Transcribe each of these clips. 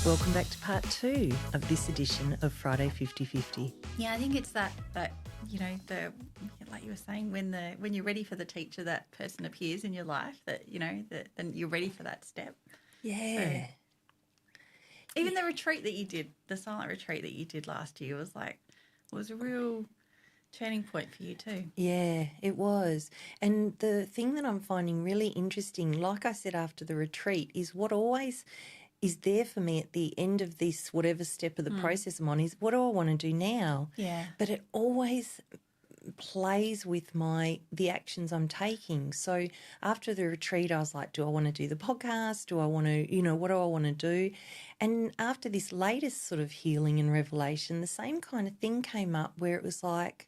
Welcome back to part 2 of this edition of Friday 50/50. Yeah, I think it's that like you were saying, when you're ready for the teacher, that person appears in your life, that then you're ready for that step. Yeah. So, even the retreat that you did, the silent retreat that you did last year, was a real turning point for you too. Yeah, it was. And the thing that I'm finding really interesting, like I said after the retreat, is what always is there for me at the end of this, whatever step of the process I'm on, is what do I want to do now? Yeah. But it always plays with the actions I'm taking. So after the retreat, I was like, do I want to do the podcast? Do I want to, what do I want to do? And after this latest sort of healing and revelation, the same kind of thing came up where it was like,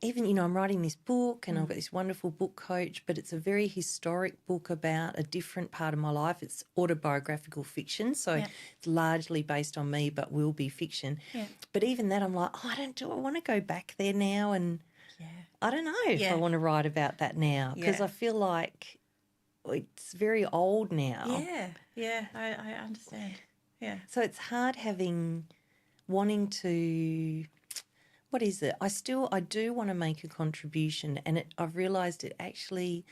even, I'm writing this book and I've got this wonderful book coach, but it's a very historic book about a different part of my life. It's autobiographical fiction, so it's largely based on me but will be fiction. Yeah. But even that, I'm like, do I want to go back there now? And I don't know if I want to write about that now because I feel like it's very old now. Yeah, I understand. Yeah. So it's hard wanting to... What is it? I do want to make a contribution, and I've realised it actually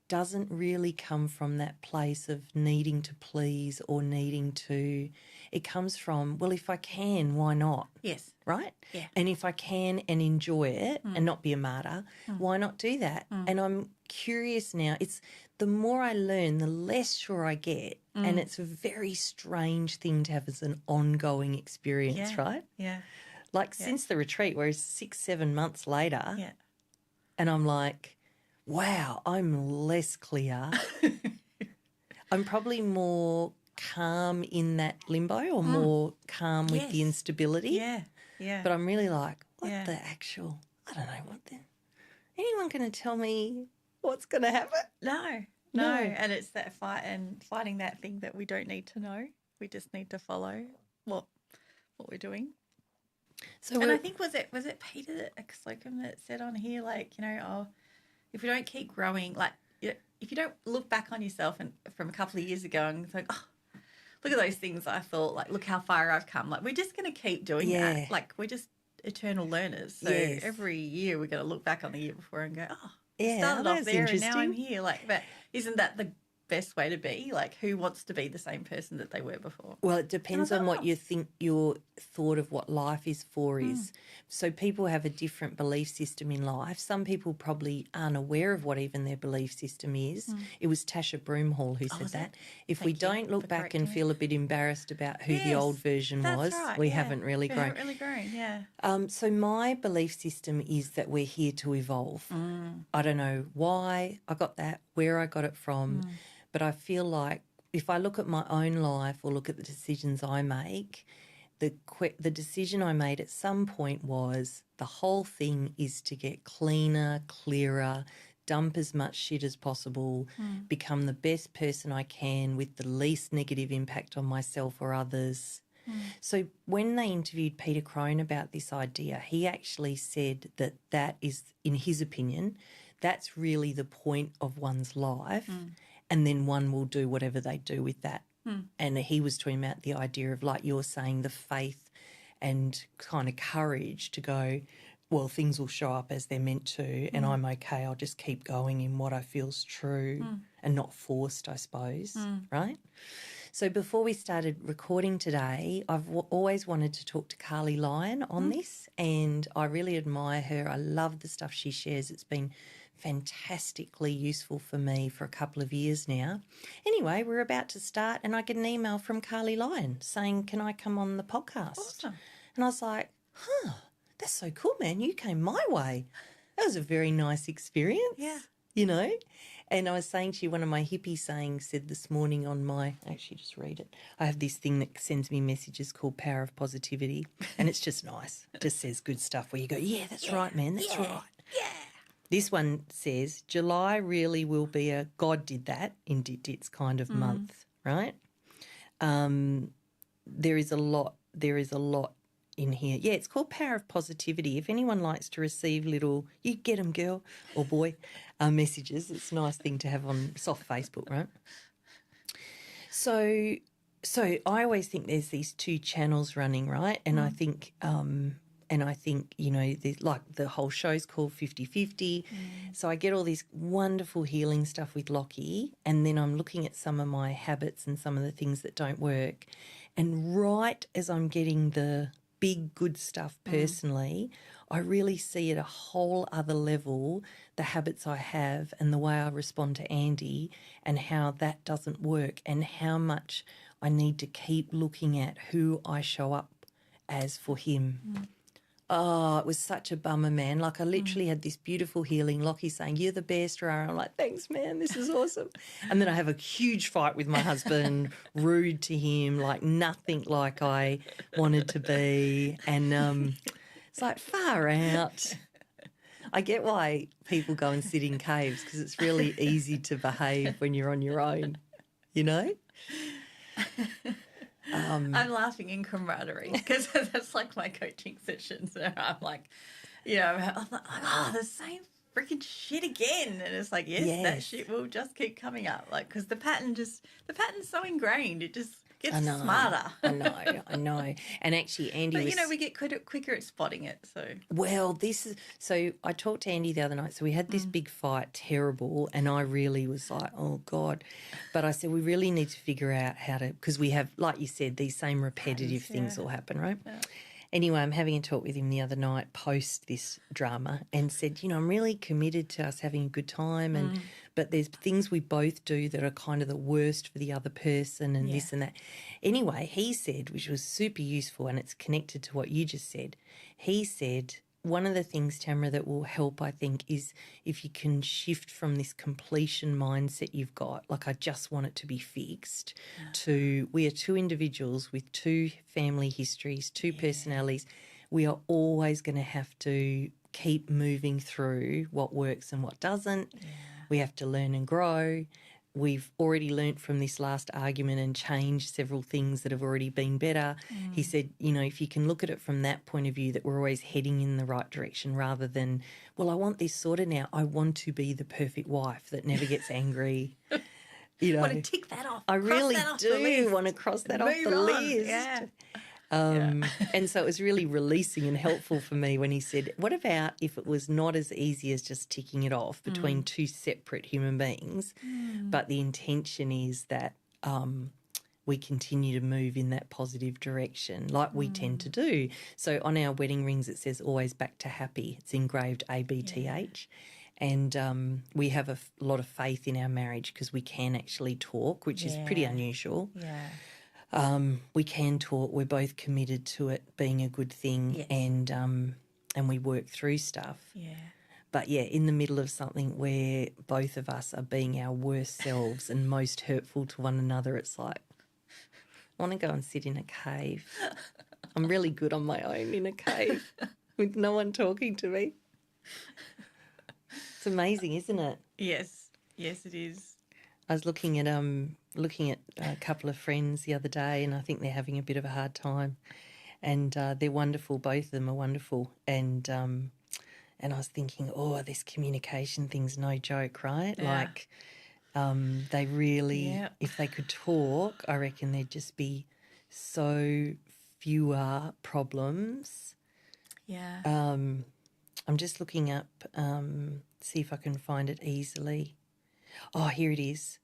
doesn't really come from that place of needing to please or needing to. It comes from, well, if I can, why not? Yes. Right? Yeah. And if I can and enjoy it and not be a martyr, why not do that? And I'm curious now. It's the more I learn, the less sure I get, and it's a very strange thing to have as an ongoing experience, right? Yeah. Since the retreat, whereas 6-7 months later, and I'm like, wow, I'm less clear. I'm probably more calm in that limbo or more calm with the instability. Yeah. But I'm really like, what the actual, I don't know, anyone going to tell me what's going to happen? No. And it's that fighting that thing that we don't need to know. We just need to follow what we're doing. So, and I think was it Peter Slocum that said on here, if you don't keep growing, if you don't look back on yourself and from a couple of years ago and think, look at those things I thought, look how far I've come. We're just going to keep doing that. We're just eternal learners. So every year we're going to look back on the year before and go, I started off there and now I'm here. But isn't that the best way to be? Who wants to be the same person that they were before? Well, it depends on what you think your thought of what life is for is. So people have a different belief system in life. Some people probably aren't aware of what even their belief system is. It was Tasha Broomhall who said that. If we don't look back and feel a bit embarrassed about who the old version was, we haven't really grown. We haven't really grown, So my belief system is that we're here to evolve. I don't know why I got that, where I got it from, but I feel like if I look at my own life or look at the decisions I make, the decision I made at some point was the whole thing is to get cleaner, clearer, dump as much shit as possible, become the best person I can with the least negative impact on myself or others. So when they interviewed Peter Crone about this idea, he actually said that is, in his opinion, that's really the point of one's life. And then one will do whatever they do with that. And he was talking about the idea of, like you're saying, the faith and kind of courage to go, well, things will show up as they're meant to and I'm okay. I'll just keep going in what I feel's true and not forced, I suppose, right? So before we started recording today, I've always wanted to talk to Carly Lyon on this, and I really admire her. I love the stuff she shares. It's been fantastically useful for me for a couple of years now. Anyway, we're about to start and I get an email from Carly Lyon saying, can I come on the podcast? Awesome. And I was like, that's so cool, man. You came my way. That was a very nice experience. Yeah. And I was saying to you, one of my hippie sayings said this morning on actually just read it. I have this thing that sends me messages called Power of Positivity, and it's just nice. It just says good stuff where you go, yeah, that's right, man, that's right. Yeah. This one says, July really will be a God did that in Dit's kind of month, right? There is a lot in here. Yeah, it's called Power of Positivity. If anyone likes to receive little, you get them, girl or boy, messages, it's a nice thing to have on soft Facebook, right? So So I always think there's these two channels running, right? And I think you know, like the whole show's called 50-50. So I get all this wonderful healing stuff with Lockie, and then I'm looking at some of my habits and some of the things that don't work. And right as I'm getting the big good stuff personally, I really see at a whole other level the habits I have and the way I respond to Andy and how that doesn't work and how much I need to keep looking at who I show up as for him. Oh, it was such a bummer, man. Like I literally had this beautiful healing. Lockie saying, "You're the best, Rara." I'm like, "Thanks, man. This is awesome." And then I have a huge fight with my husband, rude to him, like nothing like I wanted to be. And it's like, far out. I get why people go and sit in caves because it's really easy to behave when you're on your own, you know? I'm laughing in camaraderie because that's like my coaching sessions where I'm like, you know, I'm like, oh, the same freaking shit again. And it's like, yes, that shit will just keep coming up. Like, because the pattern's so ingrained, it just gets smarter. I know. And actually, Andy But, you know, we get quicker at spotting it, so. Well, so I talked to Andy the other night, so we had this big fight, terrible, and I really was like, oh, God. But I said, we really need to figure out how to, because we have, like you said, these same repetitive things will happen, right? Yeah. Anyway, I'm having a talk with him the other night post this drama and said, you know, I'm really committed to us having a good time, but there's things we both do that are kind of the worst for the other person and this and that. Anyway, he said, which was super useful and it's connected to what you just said, he said, one of the things, Tamara, that will help, I think, is if you can shift from this completion mindset you've got, like I just want it to be fixed, to we are two individuals with two family histories, two personalities. We are always going to have to keep moving through what works and what doesn't. Yeah. We have to learn and grow. We've already learnt from this last argument and changed several things that have already been better. He said, you know, if you can look at it from that point of view, that we're always heading in the right direction rather than, well, I want this sorted now. I want to be the perfect wife that never gets angry. You know, want to tick that off. I really do want to cross that off the list. Yeah. And so it was really releasing and helpful for me when he said, what about if it was not as easy as just ticking it off between two separate human beings, but the intention is that we continue to move in that positive direction like we tend to do. So on our wedding rings it says always back to happy. It's engraved ABTH. And we have a lot of faith in our marriage because we can actually talk, which is pretty unusual. Yeah. We can talk. We're both committed to it being a good thing, and we work through stuff. Yeah. But yeah, in the middle of something where both of us are being our worst selves and most hurtful to one another, it's like I want to go and sit in a cave. I'm really good on my own in a cave with no one talking to me. It's amazing, isn't it? Yes, it is. I was looking at a couple of friends the other day, and I think they're having a bit of a hard time. And they're wonderful. Both of them are wonderful. And I was thinking, oh, this communication thing's no joke, right? Yeah. Like they really, if they could talk, I reckon there'd just be so fewer problems. Yeah. I'm just looking up, see if I can find it easily. Oh, here it is.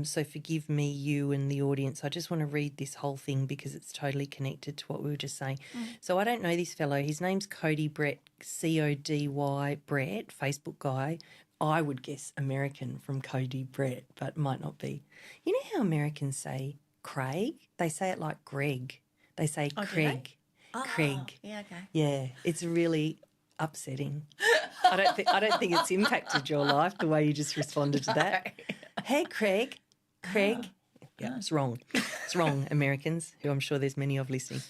So forgive me, you and the audience. I just want to read this whole thing because it's totally connected to what we were just saying. So I don't know this fellow. His name's Cody Brett, C-O-D-Y Brett, Facebook guy. I would guess American from Cody Brett, but might not be. You know how Americans say Craig? They say it like Greg. They say Craig. Craig. Yeah, okay. Yeah, it's really upsetting. I don't think it's impacted your life the way you just responded to that. Hey, Craig. Yeah, it's wrong. It's wrong, Americans, who I'm sure there's many of listening.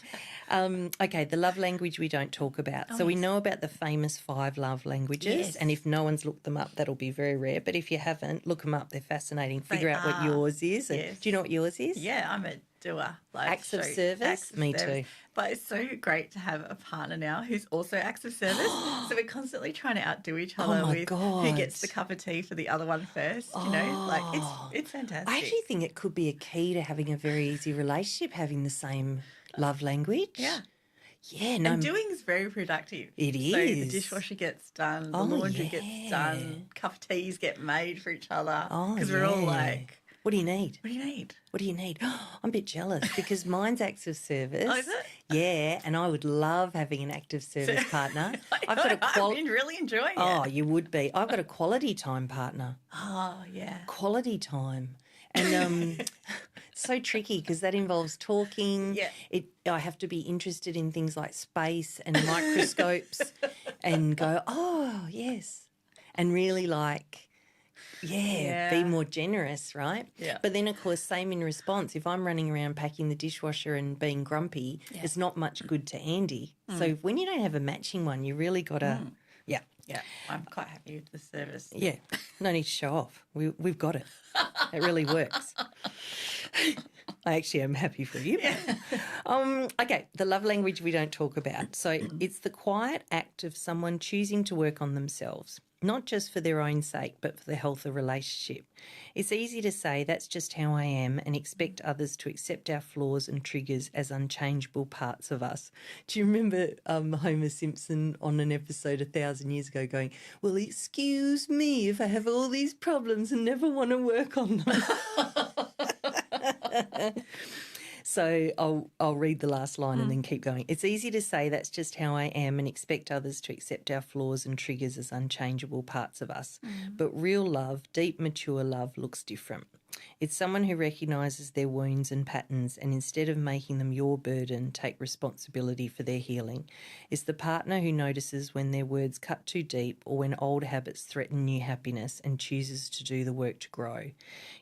Okay, the love language we don't talk about. So we know about the famous 5 love languages, and if no one's looked them up, that'll be very rare. But if you haven't, look them up. They're fascinating. Figure out what yours is. Yes. Do you know what yours is? Yeah, I'm a doer. Like acts of service? Me too. But it's so great to have a partner now who's also acts of service. So we're constantly trying to outdo each other with who gets the cup of tea for the other one first. You know, like it's fantastic. I actually think it could be a key to having a very easy relationship having the same love language. Yeah. Yeah, no. And doing is very productive. It is. So the dishwasher gets done, the laundry gets done, cup of teas get made for each other. Because we're all like, what do you need? What do you need? What do you need? I'm a bit jealous because mine's acts of service. Oh, is it? Yeah, and I would love having an active service partner. I've been really enjoying it. Oh, you would be. I've got a quality time partner. Oh, yeah. Quality time. And so tricky because that involves talking. Yeah. I have to be interested in things like space and microscopes and go, oh, yes. And really be more generous, right? Yeah. But then, of course, same in response. If I'm running around packing the dishwasher and being grumpy, it's not much good to Andy. So when you don't have a matching one, you really got to, Yeah, I'm quite happy with the service. Yeah, no need to show off. We've got it. It really works. I actually am happy for you. Yeah. Okay, the love language we don't talk about. So it's the quiet act of someone choosing to work on themselves, not just for their own sake, but for the health of relationship. It's easy to say that's just how I am and expect others to accept our flaws and triggers as unchangeable parts of us. Do you remember Homer Simpson on an episode 1,000 years ago going, well, excuse me if I have all these problems and never want to work on them? So I'll read the last line and then keep going. It's easy to say that's just how I am and expect others to accept our flaws and triggers as unchangeable parts of us. But real love, deep, mature love, looks different. It's someone who recognises their wounds and patterns and instead of making them your burden, take responsibility for their healing. It's the partner who notices when their words cut too deep or when old habits threaten new happiness and chooses to do the work to grow.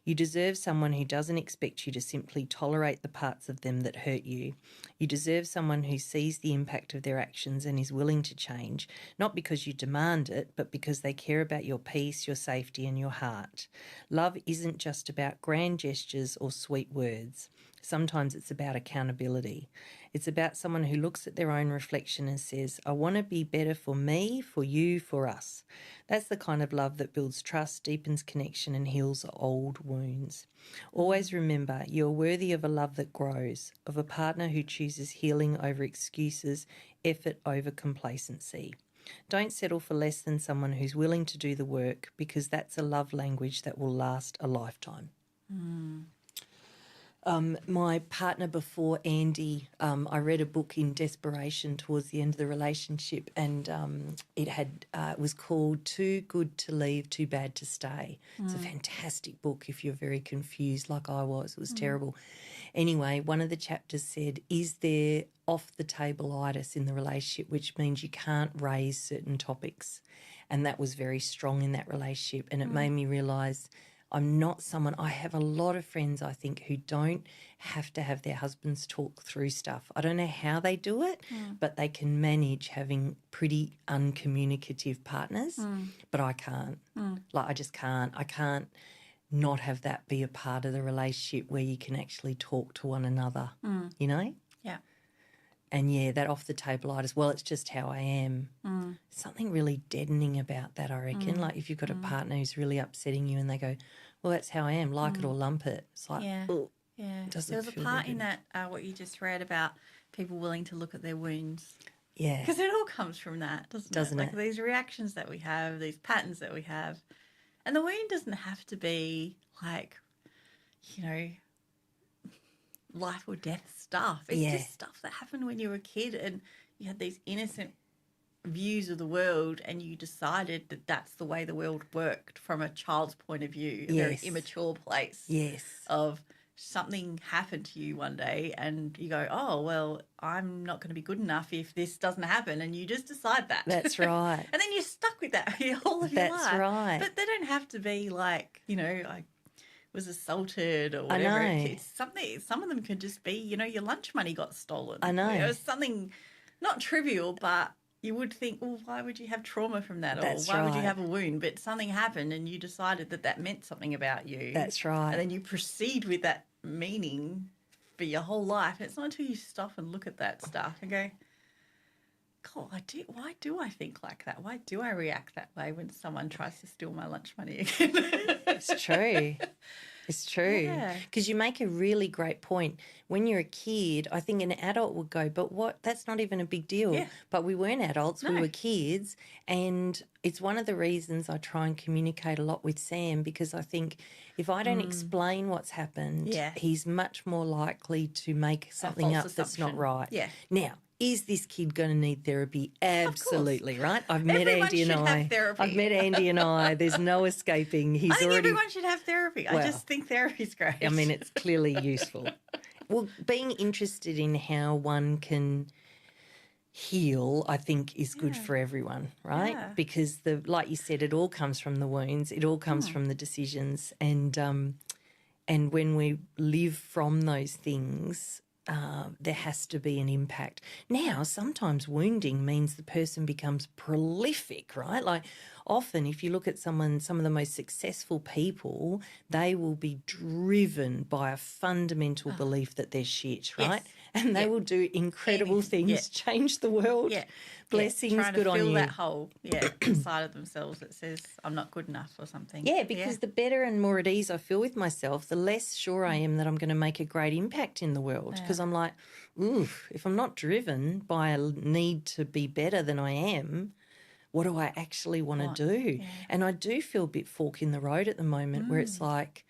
You deserve someone who doesn't expect you to simply tolerate the parts of them that hurt you. You deserve someone who sees the impact of their actions and is willing to change, not because you demand it, but because they care about your peace, your safety and your heart. Love isn't just about grand gestures or sweet words. Sometimes it's about accountability. It's about someone who looks at their own reflection and says, I want to be better for me, for you, for us. That's the kind of love that builds trust, deepens connection and heals old wounds. Always remember, you're worthy of a love that grows, of a partner who chooses healing over excuses, effort over complacency. Don't settle for less than someone who's willing to do the work because that's a love language that will last a lifetime. My partner before Andy, I read a book in desperation towards the end of the relationship and it was called Too Good to Leave, Too Bad to Stay. It's a fantastic book if you're very confused like I was. It was terrible. Anyway, one of the chapters said, is there off-the-table-itis in the relationship, which means you can't raise certain topics? And that was very strong in that relationship and it made me realise I'm not someone, I have a lot of friends, I think, who don't have to have their husbands talk through stuff. I don't know how they do it, but they can manage having pretty uncommunicative partners, but I can't. Like, I just can't. I can't not have that be a part of the relationship where you can actually talk to one another, you know? Yeah. And, yeah, that off-the-table-itis, well, it's just how I am. Something really deadening about that, I reckon. Like if you've got a partner who's really upsetting you and they go, well, that's how I am, like it or lump it. It's like, oh, there was a part in that, what you just read about people willing to look at their wounds. Yeah. Because it all comes from that, doesn't it? Like it? these reactions that we have, these patterns that we have. And the wound doesn't have to be like, you know, life or death stuff. It's just stuff that happened when you were a kid and you had these innocent views of the world and you decided that that's the way the world worked from a child's point of view, a very immature place. Yes. Of something happened to you one day and you go, oh, well, I'm not going to be good enough if this doesn't happen. And you just decide that. That's right. And then you're stuck with that your whole of your life. That's right. But they don't have to be like, you know, I was assaulted or whatever. I know. It's something, some of them could just be, you know, your lunch money got stolen. I know. It was something not trivial, but you would think, well, why would you have trauma from that? That's or why would you right. have a wound? But something happened and you decided that that meant something about you. That's right. And then you proceed with that meaning for your whole life. And it's not until you stop and look at that stuff and go, God, why do I think like that? Why do I react that way when someone tries to steal my lunch money again? It's true. It's true. Because you make a really great point. When you're a kid, I think an adult would go, but what? That's not even a big deal. Yeah. But we weren't adults. No. We were kids. And it's one of the reasons I try and communicate a lot with Sam, because I think if I don't explain what's happened, he's much more likely to make something up that's not right. Yeah. Now, is this kid going to need therapy? Absolutely, right? I've met Everyone Andy and should I. have therapy. I've met Andy and I. There's no escaping. I think everyone should have therapy. Well, I just think therapy's great. I mean, it's clearly useful. Well, being interested in how one can heal, I think, is good for everyone, right? Yeah. Because like you said, it all comes from the wounds. It all comes from the decisions, and when we live from those things, there has to be an impact. Now, sometimes wounding means the person becomes prolific, right? Like often if you look at some of the most successful people, they will be driven by a fundamental belief that they're shit, right? Yes. And they will do incredible things, change the world. Yeah. Blessings, trying good to on you. fill that hole, inside of themselves that says, I'm not good enough or something. Yeah, because the better and more at ease I feel with myself, the less sure I am that I'm going to make a great impact in the world. Because I'm like, if I'm not driven by a need to be better than I am, what do I actually want to do? Yeah. And I do feel a bit fork in the road at the moment where it's like,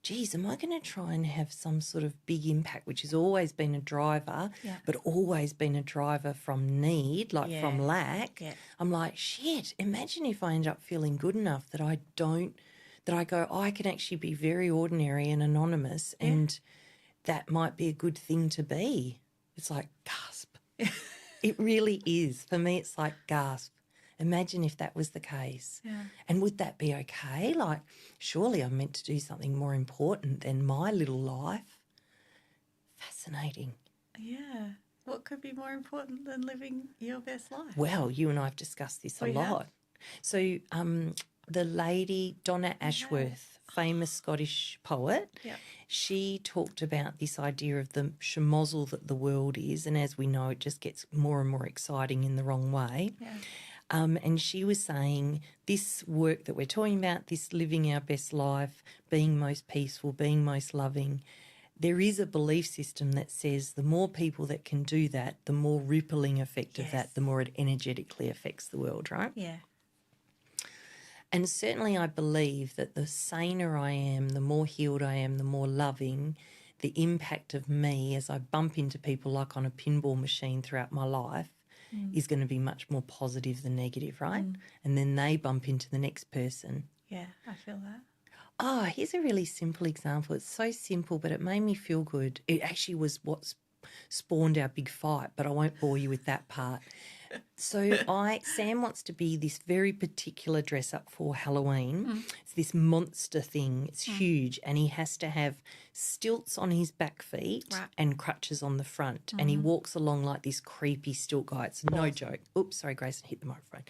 geez, am I going to try and have some sort of big impact, which has always been a driver, but always been a driver from need, like from lack. Yeah. I'm like, shit, imagine if I end up feeling good enough that I go, I can actually be very ordinary and anonymous, and that might be a good thing to be. It's like, gasp. It really is. For me, it's like, gasp. Imagine if that was the case. Yeah. And would that be okay? Like, surely I'm meant to do something more important than my little life. Fascinating. Yeah. What could be more important than living your best life? Well, you and I have discussed this a lot. So the lady, Donna Ashworth, famous Scottish poet, she talked about this idea of the schmozzle that the world is, and as we know, it just gets more and more exciting in the wrong way. Yeah. And she was saying this work that we're talking about, this living our best life, being most peaceful, being most loving, there is a belief system that says the more people that can do that, the more rippling effect of that, the more it energetically affects the world, right? Yeah. And certainly I believe that the saner I am, the more healed I am, the more loving, the impact of me as I bump into people like on a pinball machine throughout my life is going to be much more positive than negative, right? And then they bump into the next person. Yeah, I feel that. Oh, here's a really simple example. It's so simple, but it made me feel good. It actually was what spawned our big fight, but I won't bore you with that part. So Sam wants to be this very particular dress up for Halloween. It's this monster thing. It's huge, and he has to have stilts on his back feet and crutches on the front, and he walks along like this creepy stilt guy. It's no joke. Oops, sorry, Grayson, hit the microphone.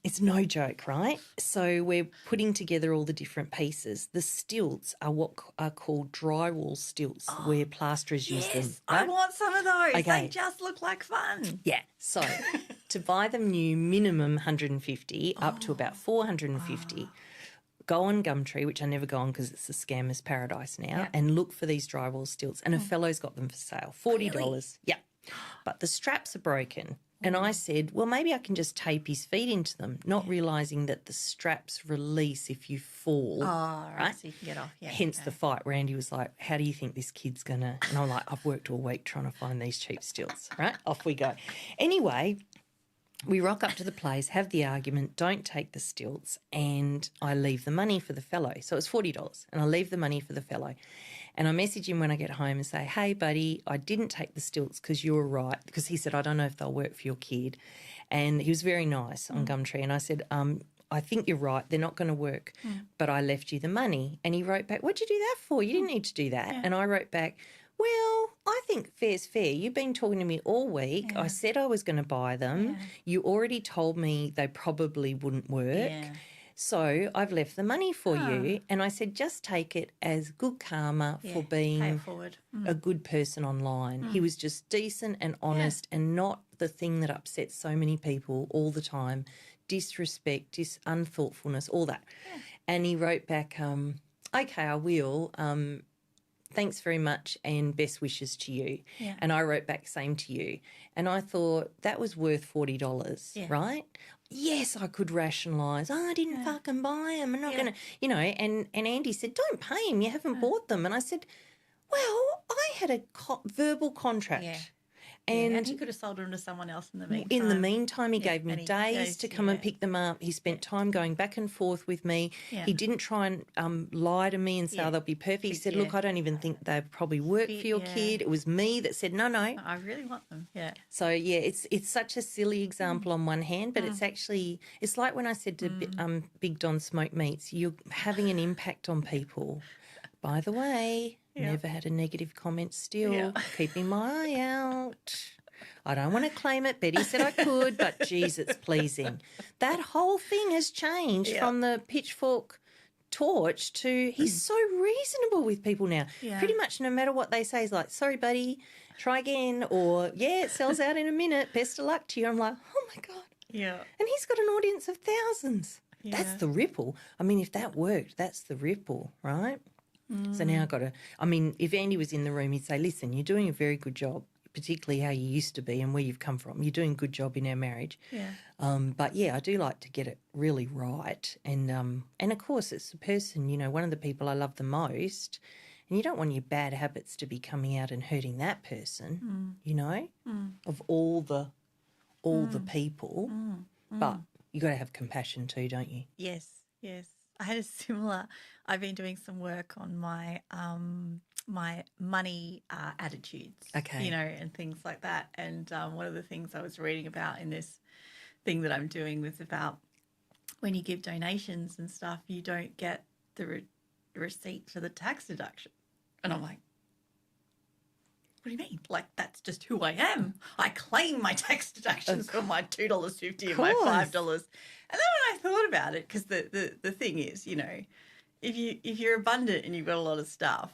It's no joke, right? So we're putting together all the different pieces. The stilts are what are called drywall stilts, where plasterers use them. Right? I want some of those. Okay. They just look like fun. Yeah. So to buy them new, minimum 150 up to about 450. Go on Gumtree, which I never go on because it's a scammer's paradise now, and look for these drywall stilts. And a fellow's got them for sale, $40. Really? Yeah. But the straps are broken. And I said, well, maybe I can just tape his feet into them, not realising that the straps release if you fall. Oh, right. So you can get off. Yeah, hence the fight where Andy was like, how do you think this kid's going to... And I'm like, I've worked all week trying to find these cheap stilts, right? Off we go. Anyway, we rock up to the place, have the argument, don't take the stilts, and I leave the money for the fellow. So it's $40, and I leave the money for the fellow. And I message him when I get home and say, hey, buddy, I didn't take the stilts because you were right, because he said, I don't know if they'll work for your kid. And he was very nice on Gumtree. And I said, I think you're right. They're not going to work, but I left you the money. And he wrote back, what'd you do that for? You didn't need to do that. Yeah. And I wrote back, well, I think fair's fair. You've been talking to me all week. Yeah. I said I was going to buy them. Yeah. You already told me they probably wouldn't work. Yeah. So I've left the money for you. And I said, just take it as good karma for being a good person online. He was just decent and honest and not the thing that upsets so many people all the time, disrespect, unthoughtfulness, all that. Yeah. And he wrote back, okay, I will. Thanks very much and best wishes to you. Yeah. And I wrote back, same to you. And I thought that was worth $40, right? Yes, I could rationalise. I didn't fucking buy them. I'm not going to, and Andy said, don't pay him. You haven't bought them. And I said, well, I had a verbal contract. Yeah. And he could have sold them to someone else in the meantime. In the meantime, he gave me days to come and pick them up. He spent time going back and forth with me. Yeah. He didn't try and lie to me and say, oh, they'll be perfect. He said, look, I don't even think they probably work for your kid. It was me that said, no. I really want them, So, it's such a silly example on one hand, but it's actually, it's like when I said to Big Don Smoked Meats, you're having an impact on people. By the way, never had a negative comment still. Keeping my eye out. I don't want to claim it. Betty said I could, but geez, it's pleasing. That whole thing has changed from the pitchfork torch to he's so reasonable with people now. Yeah. Pretty much no matter what they say, he's like, sorry, buddy, try again. Or, it sells out in a minute. Best of luck to you. I'm like, oh, my God. Yeah. And he's got an audience of thousands. Yeah. That's the ripple. I mean, if that worked, that's the ripple, right? So now I've got to, if Andy was in the room, he'd say, listen, you're doing a very good job, particularly how you used to be and where you've come from. You're doing a good job in our marriage. Yeah. But, I do like to get it really right. And of course, it's the person, one of the people I love the most. And you don't want your bad habits to be coming out and hurting that person, of all the people. But you got to have compassion too, don't you? Yes. I had a similar. I've been doing some work on my my money attitudes, and things like that. And one of the things I was reading about in this thing that I'm doing was about when you give donations and stuff, you don't get the receipt for the tax deduction. And I'm like, what do you mean? Like, that's just who I am. I claim my tax deductions for my $2.50 and my $5. And then when I thought about it, because the thing is, if you're abundant and you've got a lot of stuff,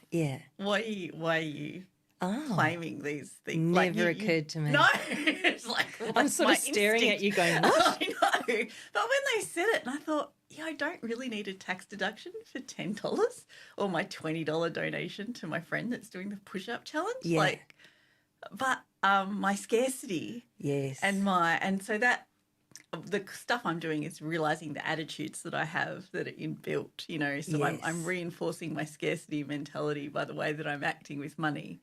why are you claiming these things? Never occurred to me. No, it's like I'm sort of staring at you, going, "What?" I know, but when they said it, and I thought, I don't really need a tax deduction for $10 or my $20 donation to my friend that's doing the push-up challenge. Yeah. But my scarcity, and so that. The stuff I'm doing is realising the attitudes that I have that are inbuilt, so I'm reinforcing my scarcity mentality by the way that I'm acting with money.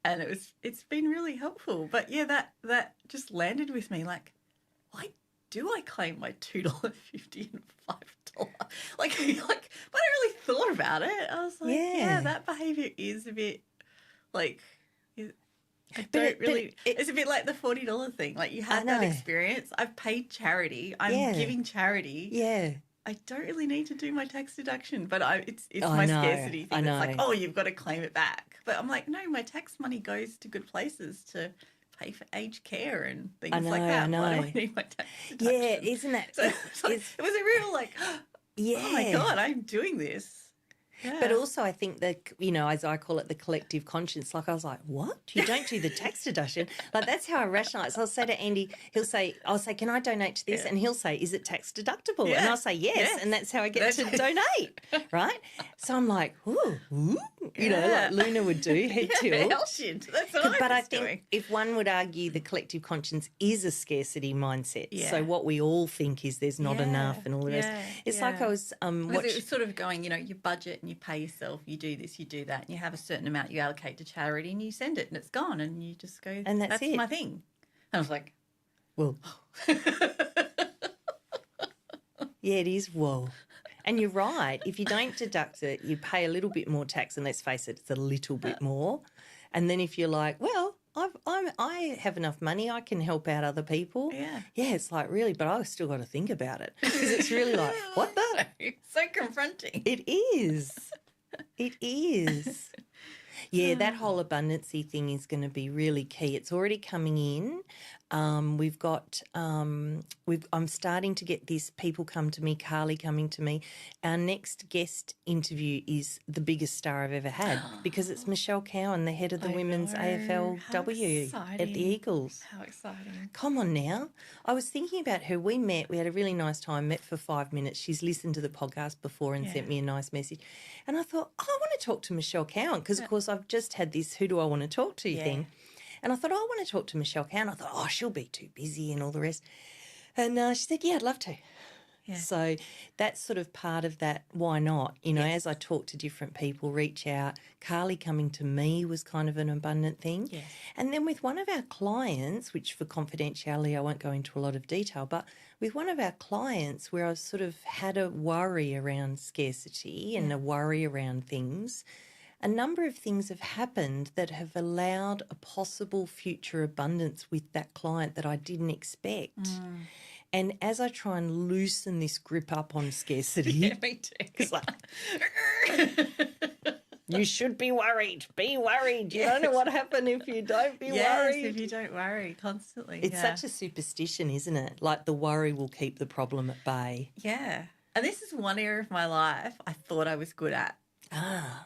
And it's been really helpful. But, that just landed with me, like, why do I claim my $2.50 and $5? Like, but I really thought about it. I was like, that behaviour is a bit, like... it's a bit like the $40 thing. Like, you had that experience. I've paid charity. I'm giving charity. Yeah. I don't really need to do my tax deduction, but it's my scarcity thing. It's like, oh, you've got to claim it back. But I'm like, no, my tax money goes to good places to pay for aged care and things like that. Why do I need my tax deduction? Yeah, isn't it? So it was a real like, oh my God, I'm doing this. Yeah. But also I think that, as I call it, the collective conscience, like I was like, what? You don't do the tax deduction? Like, that's how I rationalise. I'll say to Andy, I'll say, can I donate to this? And he'll say, is it tax deductible? And I'll say, yes. And that's how I get to donate, right? So I'm like, ooh, like Luna would do, head tilt. That's what But I think if one would argue the collective conscience is a scarcity mindset. Yeah. So what we all think is there's not enough and all the rest. It's like I was watching. It was sort of going, you budget and you pay yourself, you do this, you do that, and you have a certain amount you allocate to charity and you send it and it's gone and you just go, and that's it. My thing. And I was like, well. Yeah, it is, whoa. And you're right. If you don't deduct it, you pay a little bit more tax, and let's face it, it's a little bit more. And then if you're like, well, I have enough money, I can help out other people. Yeah. Yeah, it's like, really, but I've still got to think about it because it's really like, what the? It's so confronting. It is. It is. Yeah, that whole abundancy thing is going to be really key. It's already coming in. We've got I'm starting to get this people come to me, Carly coming to me. Our next guest interview is the biggest star I've ever had because it's Michelle Cowan, the head of the women's AFLW at the Eagles. How exciting. Come on now. I was thinking about her. We met. We had a really nice time, met for 5 minutes. She's listened to the podcast before and sent me a nice message. And I thought, I want to talk to Michelle Cowan because, of course, I've just had this who do I want to talk to thing. And I thought, I want to talk to Michelle Cowan. I thought, she'll be too busy and all the rest. And she said, yeah, I'd love to. Yeah. So that's sort of part of that, why not? You know, as I talk to different people, reach out. Carly coming to me was kind of an abundant thing. Yes. And then with one of our clients, which for confidentiality I won't go into a lot of detail, but with one of our clients where I sort of had a worry around scarcity and a worry around things, a number of things have happened that have allowed a possible future abundance with that client that I didn't expect. And as I try and loosen this grip up on scarcity, me too. It's like, you should be worried. Be worried. You don't know what happened if you don't be worried. If you don't worry constantly. It's such a superstition, isn't it? Like the worry will keep the problem at bay. Yeah. And this is one area of my life I thought I was good at.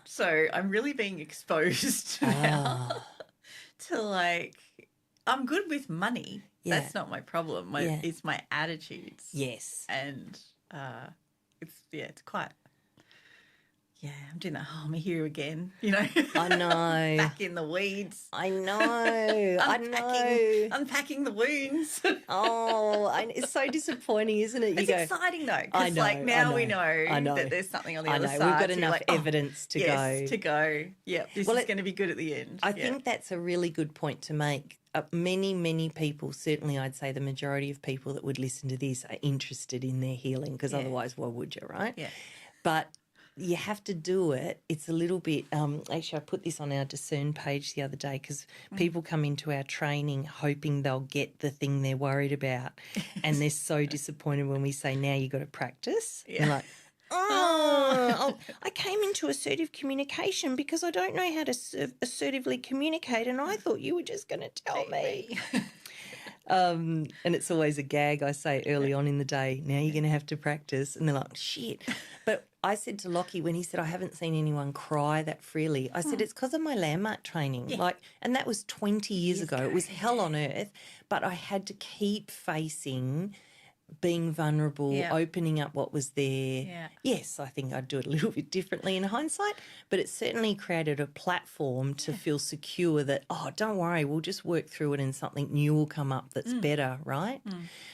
So I'm really being exposed now to like, I'm good with money. Yeah. That's not my problem. It's my attitudes. Yes. And it's quite, I'm doing that. I'm here again, you know. I know. Back in the weeds. I know. Unpacking the wounds. It's so disappointing, isn't it? It's exciting though, because like now we know that there's something on the other side. We've got enough evidence to go. Yeah, this is going to be good at the end. I think that's a really good point to make. Many people, certainly I'd say the majority of people that would listen to this are interested in their healing because otherwise why would you, right? Yeah. But you have to do it. It's a little bit actually I put this on our Discern page the other day because people come into our training hoping they'll get the thing they're worried about and they're so disappointed when we say, now you got to practice. Yeah. They're like, I came into assertive communication because I don't know how to assertively communicate and I thought you were just going to tell me. And it's always a gag I say early on in the day, now you're going to have to practice. And they're like, shit. But I said to Lockie when he said, I haven't seen anyone cry that freely, I said, it's because of my landmark training. Yeah. And that was 20 years ago. It was hell on earth. But I had to keep facing being vulnerable, opening up what was there. Yeah. Yes, I think I'd do it a little bit differently in hindsight, but it certainly created a platform to feel secure that, don't worry, we'll just work through it and something new will come up that's better, right?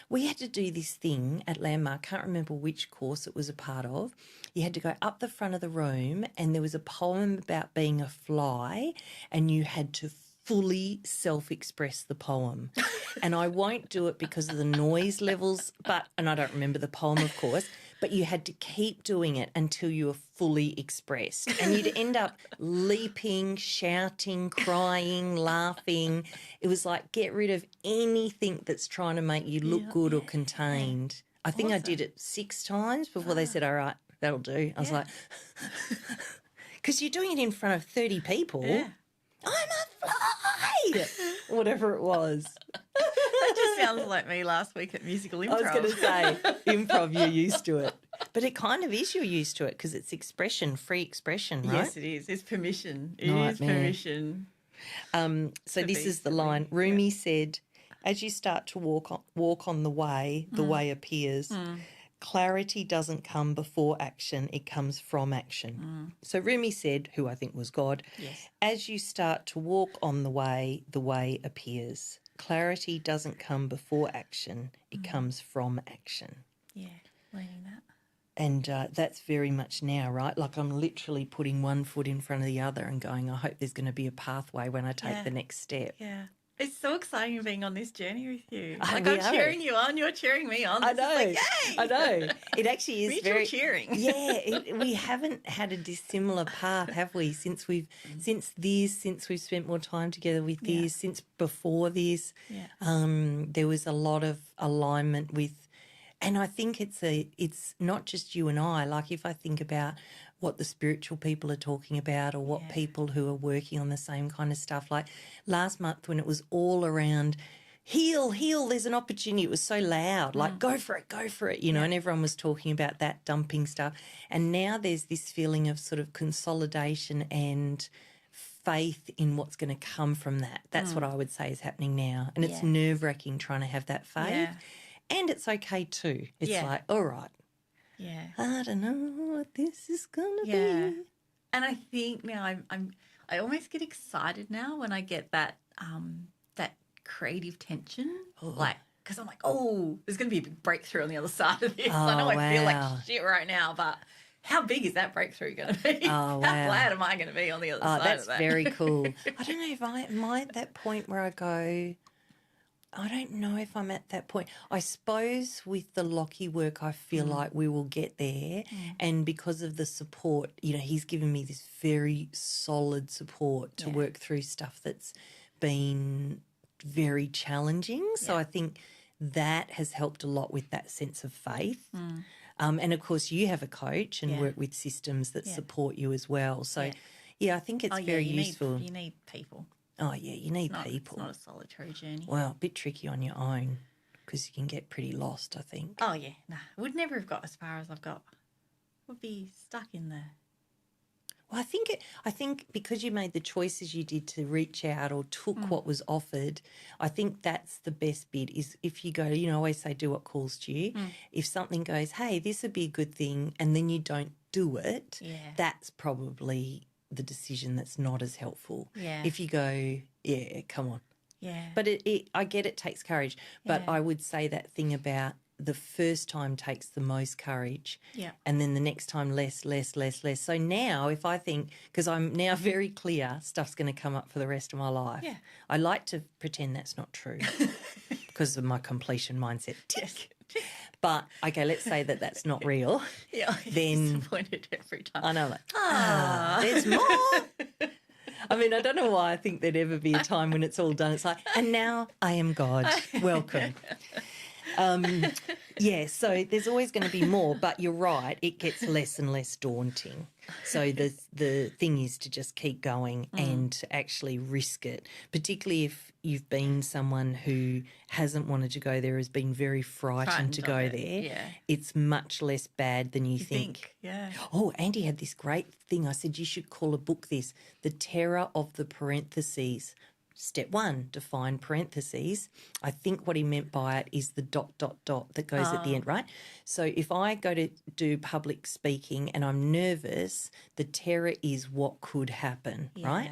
We had to do this thing at Landmark, can't remember which course it was a part of. You had to go up the front of the room and there was a poem about being a fly and you had to fully self-express the poem. And I won't do it because of the noise levels, and I don't remember the poem, of course, but you had to keep doing it until you were fully expressed. And you'd end up leaping, shouting, crying, laughing. It was like get rid of anything that's trying to make you look good or contained. I think I did it 6 times before they said, all right, that'll do. I was like, because you're doing it in front of 30 people. Yeah. I'm a fly, whatever it was. That just sounds like me last week at musical improv. I was going to say, improv, you're used to it. But it kind of is, you're used to it because it's expression, free expression, right? Yes, it is. It's permission. It is permission. So this is the line. Rumi said, as you start to walk on the way appears. Clarity doesn't come before action, it comes from action. So Rumi said, who I think was God, as you start to walk on the way appears. Clarity doesn't come before action, it comes from action. Yeah, learning that. And that's very much now, right? Like I'm literally putting one foot in front of the other and going, I hope there's going to be a pathway when I take the next step. Yeah. It's so exciting being on this journey with you. Like I'm cheering you on, you're cheering me on. I know. Like, yay! I know. It actually is mutual cheering. Yeah, we haven't had a dissimilar path, have we? Since we've spent more time together with this, since before this, there was a lot of alignment with, and I think it's not just you and I. Like if I think about what the spiritual people are talking about or what people who are working on the same kind of stuff. Like last month when it was all around heal, there's an opportunity. It was so loud, like go for it, you know, and everyone was talking about that dumping stuff. And now there's this feeling of sort of consolidation and faith in what's going to come from that. That's what I would say is happening now. And it's nerve-wracking trying to have that faith. Yeah. And it's okay too. It's like, all right, I don't know what this is going to be. And I think now I almost get excited now when I get that that creative tension, like, because I'm like, oh, there's going to be a big breakthrough on the other side of this. I know I feel like shit right now, but how big is that breakthrough going to be? How glad am I going to be on the other side of that? That's very cool. I don't know if am I at that point where I go, I don't know if I'm at that point. I suppose with the Lockie work, I feel like we will get there. And because of the support, you know, he's given me this very solid support to work through stuff that's been very challenging. So I think that has helped a lot with that sense of faith. And, of course, you have a coach and work with systems that support you as well. So, I think it's very useful. You need people. Oh, yeah, you need people. It's not a solitary journey. Well, a bit tricky on your own because you can get pretty lost, I think. Oh, yeah. Nah, I would never have got as far as I've got. Would be stuck in there. Well, I think because you made the choices you did to reach out or took what was offered, I think that's the best bit is if you go, you know, I always say do what calls to you. If something goes, hey, this would be a good thing, and then you don't do it, that's probably the decision that's not as helpful. Yeah. If you go, come on. Yeah. But I get it takes courage, but I would say that thing about the first time takes the most courage and then the next time less. So now if I think, because I'm now very clear stuff's going to come up for the rest of my life, I like to pretend that's not true because of my completion mindset. Tick. But, okay, let's say that that's not real. Then disappointed every time. I know, like, there's more. I mean, I don't know why I think there'd ever be a time when it's all done. It's like, and now I am God. Welcome. So there's always going to be more, but you're right, it gets less and less daunting. So the thing is to just keep going and to actually risk it, particularly if you've been someone who hasn't wanted to go there, has been very frightened to go there. Yeah. It's much less bad than you think. Yeah. Oh, Andy had this great thing. I said you should call a book this, The Terror of the Parentheses. Step 1, define parentheses. I think what he meant by it is the ... that goes at the end, right? So if I go to do public speaking and I'm nervous, the terror is what could happen, right?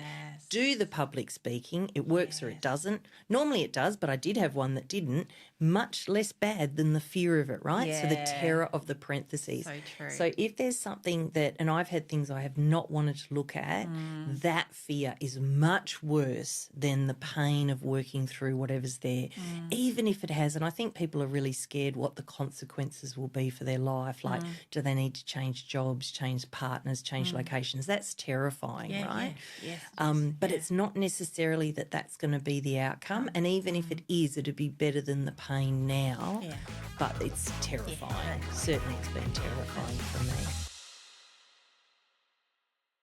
Do the public speaking. It works or it doesn't. Normally it does, but I did have one that didn't. Much less bad than the fear of it, right? So the terror of the parentheses. So true. So if there's something that, and I've had things I have not wanted to look at, that fear is much worse than the pain of working through whatever's there, even if it has. And I think people are really scared what the consequences will be for their life. Like, do they need to change jobs, change partners, change locations? That's terrifying, right? Yes. But it's not necessarily that that's going to be the outcome. And even if it is, it'd be better than the pain now. But it's terrifying. Certainly it's been terrifying for me.